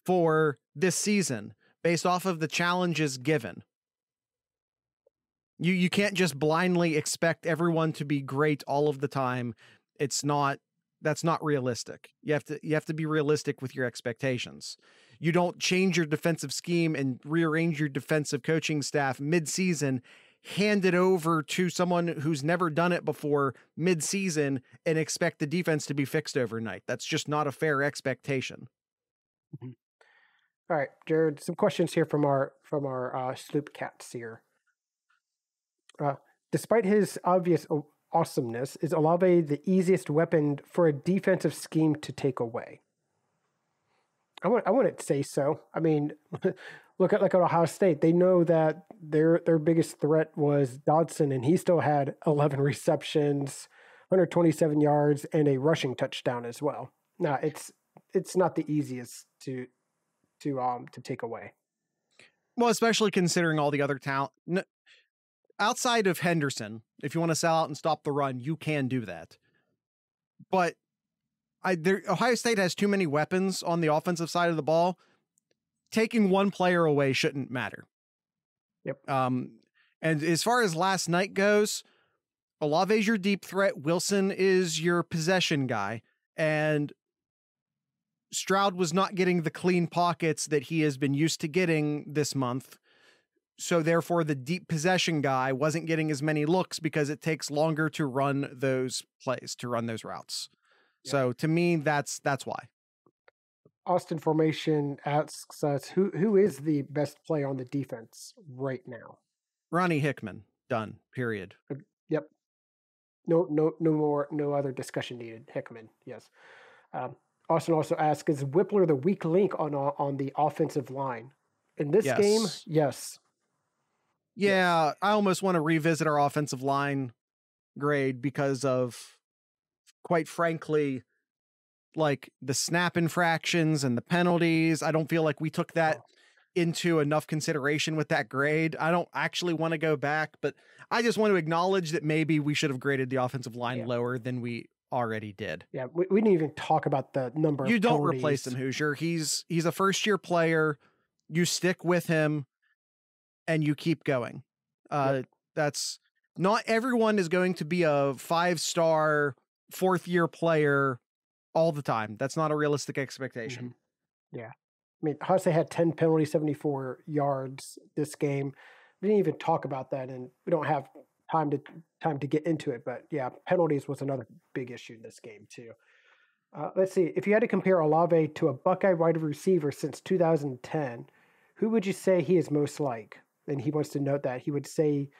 for this season based off of the challenges given. You can't just blindly expect everyone to be great all of the time. That's not realistic. You have to be realistic with your expectations. You don't change your defensive scheme and rearrange your defensive coaching staff mid-season, hand it over to someone who's never done it before mid-season, and expect the defense to be fixed overnight. That's just not a fair expectation. Mm-hmm. All right, Jared, some questions here from our Sloop Cats here. Despite his obvious awesomeness, is Olave the easiest weapon for a defensive scheme to take away? I wouldn't say so. I mean, look at Ohio State. They know that their biggest threat was Dodson, and he still had 11 receptions, 127 yards, and a rushing touchdown as well. Now, it's not the easiest to take away. Well, especially considering all the other talent. Outside of Henderson, if you want to sell out and stop the run, you can do that. But Ohio State has too many weapons on the offensive side of the ball. Taking one player away shouldn't matter. Yep. And as far as last night goes, Olave's your deep threat. Wilson is your possession guy. And Stroud was not getting the clean pockets that he has been used to getting this month. So therefore, the deep possession guy wasn't getting as many looks because it takes longer to run those plays, to run those routes. Yeah. So to me, that's why. Austin Formation asks us, who is the best player on the defense right now? Ronnie Hickman. Done. Period. Yep. No other discussion needed. Hickman. Yes. Austin also asks, is Whippler the weak link on the offensive line? In this game, yes. Yeah, yes. I almost want to revisit our offensive line grade because of, quite frankly, like the snap infractions and the penalties. I don't feel like we took that into enough consideration with that grade. I don't actually want to go back, but I just want to acknowledge that maybe we should have graded the offensive line lower than we already did. Yeah, we didn't even talk about the number of penalties. You don't replace him, Hoosier. He's a first-year player. You stick with him and you keep going. That's not everyone is going to be a 5-star fourth-year player all the time. That's not a realistic expectation. Mm-hmm. Yeah. I mean, Hase had 10 penalties, 74 yards this game. We didn't even talk about that, and we don't have time to get into it. But yeah, penalties was another big issue in this game too. Let's see. If you had to compare Olave to a Buckeye wide receiver since 2010, who would you say he is most like? And he wants to note that he would say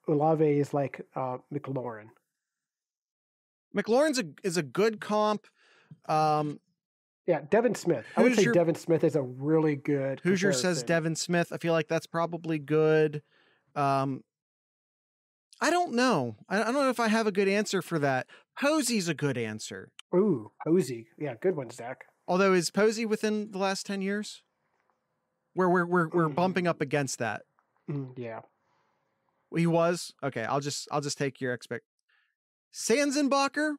Olave is like McLaurin. McLaurin's is a good comp. Yeah, Devin Smith. I would say Devin Smith is a really good Hoosier says Devin Smith. I feel like that's probably good. I don't know. I don't know if I have a good answer for that. Posey's a good answer. Ooh, Posey. Yeah, good one, Zach. Although, is Posey within the last 10 years? Where we're bumping up against that. Yeah. He was? Okay, I'll just take your Sanzenbacher?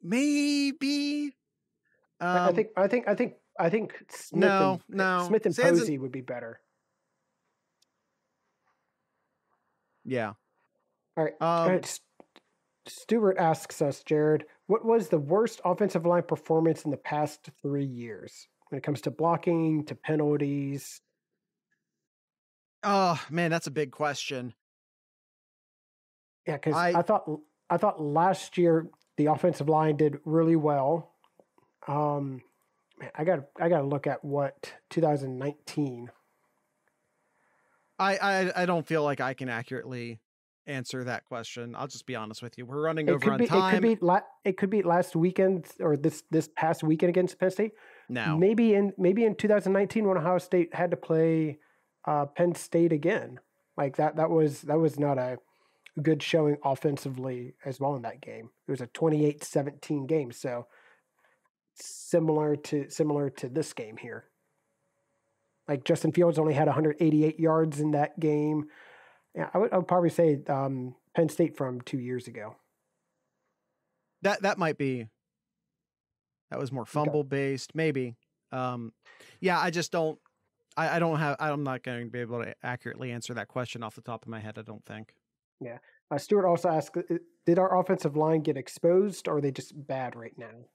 Maybe. I think Smith Smith and Posey would be better. Yeah. All right. Stuart asks us, Jared, what was the worst offensive line performance in the past 3 years when it comes to blocking, to penalties? Oh man, that's a big question. Yeah, because I thought last year the offensive line did really well. Man, I gotta look at what 2019. I don't feel like I can accurately answer that question. I'll just be honest with you. We're running over on time. It could be last weekend or this past weekend against Penn State. No, maybe in 2019 when Ohio State had to play Penn State again. Like that was not a good showing offensively as well in that game. It was a 28-17 game, so similar to this game here. Like Justin Fields only had 188 yards in that game. Yeah, I would probably say Penn State from 2 years ago. That might be. That was more fumble based, maybe. Yeah, I just don't. I'm not going to be able to accurately answer that question off the top of my head. I don't think. Yeah. Stuart also asked, did our offensive line get exposed, or are they just bad right now?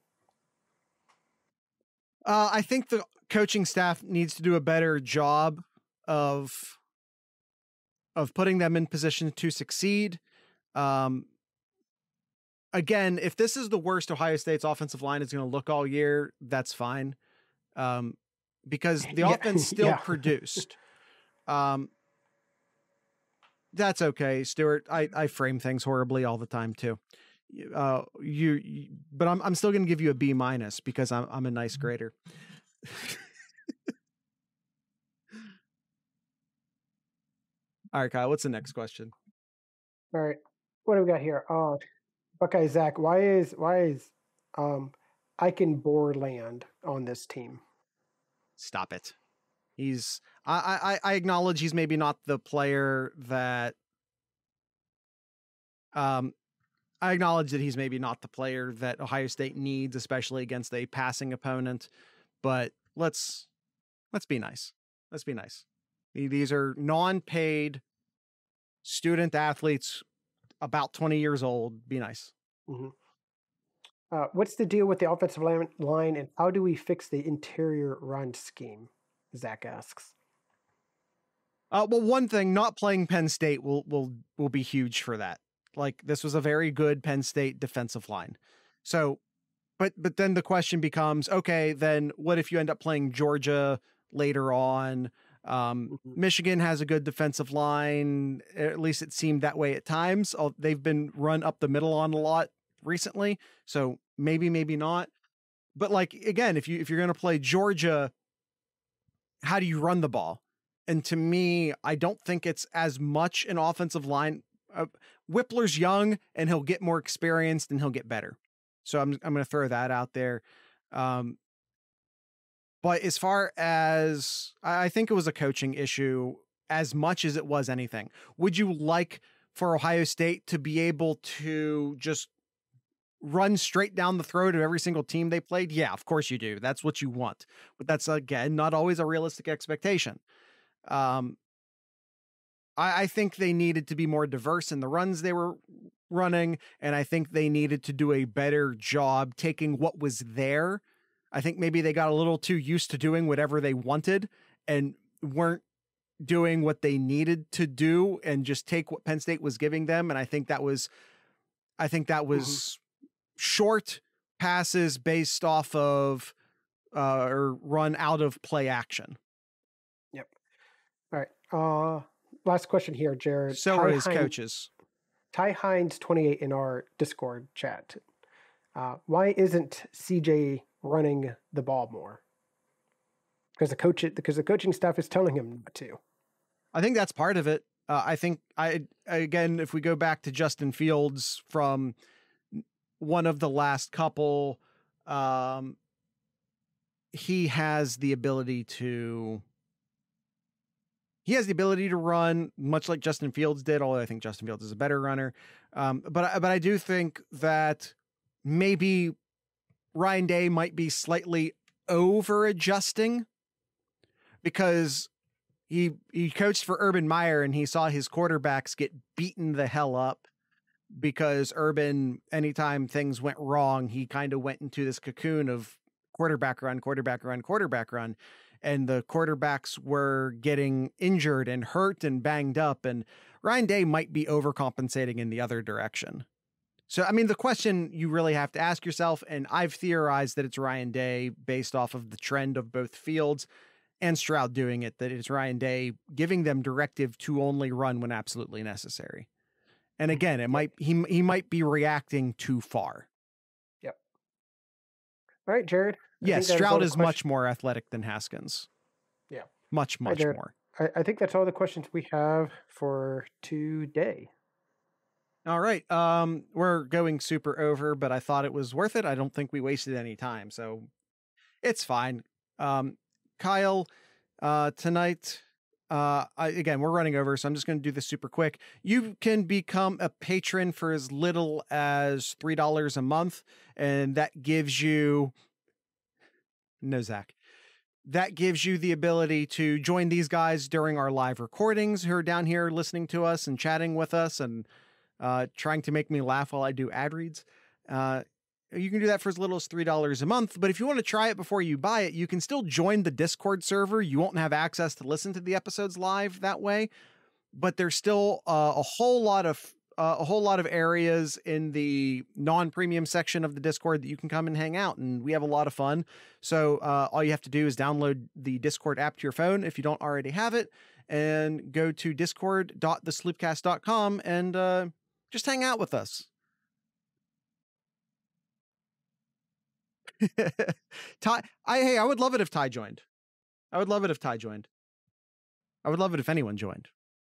I think the coaching staff needs to do a better job of putting them in position to succeed. Again, if this is the worst Ohio State's offensive line is going to look all year, that's fine. Because the offense still produced. That's okay, Stuart. I frame things horribly all the time too. But I'm still going to give you a B- because I'm a nice grader. All right, Kyle, what's the next question? All right. What do we got here? Buckeye Zach, why is Eichen Borland on this team? Stop it. I acknowledge he's maybe not the player that I acknowledge that he's maybe not the player that Ohio State needs, especially against a passing opponent, but let's be nice. Let's be nice. These are non-paid student athletes about 20 years old. Be nice. Mm-hmm. What's the deal with the offensive line, and how do we fix the interior run scheme? Zach asks. Well, one thing, not playing Penn State will be huge for that. Like, this was a very good Penn State defensive line. So, but then the question becomes, okay, then what if you end up playing Georgia later on? Michigan has a good defensive line. At least it seemed that way at times. They've been run up the middle on a lot recently. So maybe not. But like, again, if you're going to play Georgia, how do you run the ball? And to me, I don't think it's as much an offensive line. Whippler's young and he'll get more experienced and he'll get better. So I'm going to throw that out there. But as far as I think it was a coaching issue as much as it was anything. Would you like for Ohio State to be able to just run straight down the throat of every single team they played? Yeah, of course you do. That's what you want. But that's, again, not always a realistic expectation. I think they needed to be more diverse in the runs they were running, and I think they needed to do a better job taking what was there. I think maybe they got a little too used to doing whatever they wanted and weren't doing what they needed to do and just take what Penn State was giving them. And I think that was short passes based off of or run out of play action. Yep. All right. Last question here, Jared. So are his coaches. Ty Hines 28 in our Discord chat. Why isn't CJ running the ball more? Because the coaching staff is telling him not to. I think that's part of it. I think again, if we go back to Justin Fields from one of the last couple, he has the ability to run much like Justin Fields did, although I think Justin Fields is a better runner. But I do think that maybe Ryan Day might be slightly over adjusting because he coached for Urban Meyer and he saw his quarterbacks get beaten the hell up because Urban, anytime things went wrong, he kind of went into this cocoon of quarterback run. And the quarterbacks were getting injured and hurt and banged up. And Ryan Day might be overcompensating in the other direction. So, I mean, the question you really have to ask yourself, and I've theorized that it's Ryan Day based off of the trend of both Fields and Stroud doing it, that it's Ryan Day giving them directive to only run when absolutely necessary. And again, he might be reacting too far. Yep. All right, Jared. Yes, Stroud is much more athletic than Haskins. Yeah. Much more. I think that's all the questions we have for today. All right. We're going super over, but I thought it was worth it. I don't think we wasted any time, so it's fine. Kyle, tonight, again, we're running over, so I'm just going to do this super quick. You can become a patron for as little as $3 a month, and that gives you... No, Zach. That gives you the ability to join these guys during our live recordings who are down here listening to us and chatting with us and trying to make me laugh while I do ad reads. You can do that for as little as $3 a month. But if you want to try it before you buy it, you can still join the Discord server. You won't have access to listen to the episodes live that way, but there's still a whole lot of areas in the non-premium section of the Discord that you can come and hang out, and we have a lot of fun. So all you have to do is download the Discord app to your phone if you don't already have it, and go to discord.thesloopcast.com and just hang out with us. Ty, I would love it if Ty joined. I would love it if anyone joined.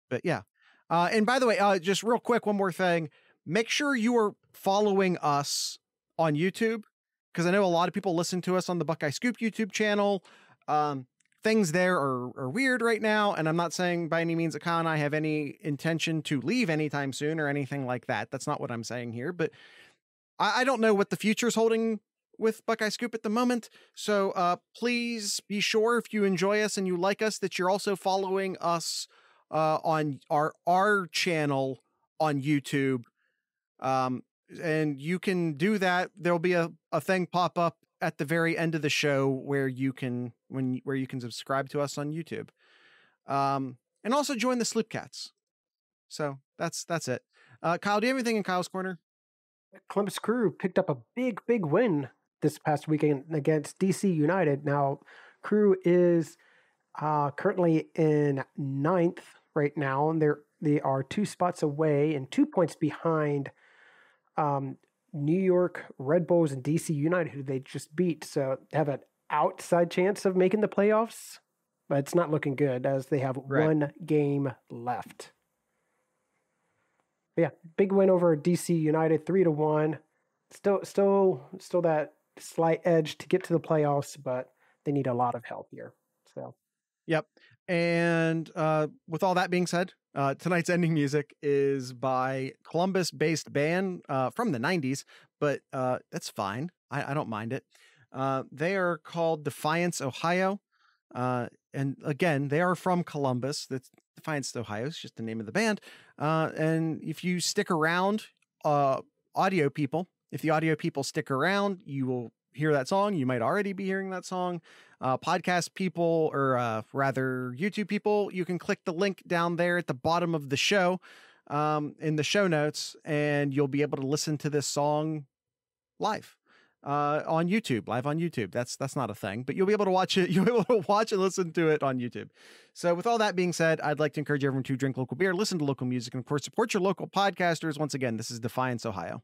But yeah. And by the way, just real quick, one more thing. Make sure you are following us on YouTube, because I know a lot of people listen to us on the Buckeye Scoop YouTube channel. Things there are weird right now, and I'm not saying by any means that Kyle and I have any intention to leave anytime soon or anything like that. That's not what I'm saying here, but I don't know what the future's holding with Buckeye Scoop at the moment. So please be sure, if you enjoy us and you like us, that you're also following us on our channel on YouTube. And you can do that. There'll be a thing pop up at the very end of the show where you can subscribe to us on YouTube. And also join the Sloopcats. So that's it. Kyle, do you have anything in Kyle's corner? Columbus Crew picked up a big win this past weekend against DC United. Now, Crew is currently in 9th right now, and they are 2 spots away and 2 points behind New York Red Bulls and DC United, who they just beat. So they have an outside chance of making the playoffs, but it's not looking good as they have one game left. But yeah, big win over DC United, 3-1. Still that slight edge to get to the playoffs, but they need a lot of help here. So, yep. And with all that being said, tonight's ending music is by Columbus-based band from the 90s, but that's fine. I don't mind it. They are called Defiance, Ohio. And again, they are from Columbus. That's Defiance, Ohio. It's just the name of the band. And if you stick around, if the audio people stick around, you will hear that song. You might already be hearing that song. Podcast people, or rather YouTube people, you can click the link down there at the bottom of the show, in the show notes, and you'll be able to listen to this song live on YouTube, live on YouTube. That's not a thing, but you'll be able to watch it. You'll be able to watch and listen to it on YouTube. So with all that being said, I'd like to encourage everyone to drink local beer, listen to local music, and of course, support your local podcasters. Once again, this is Defiance, Ohio.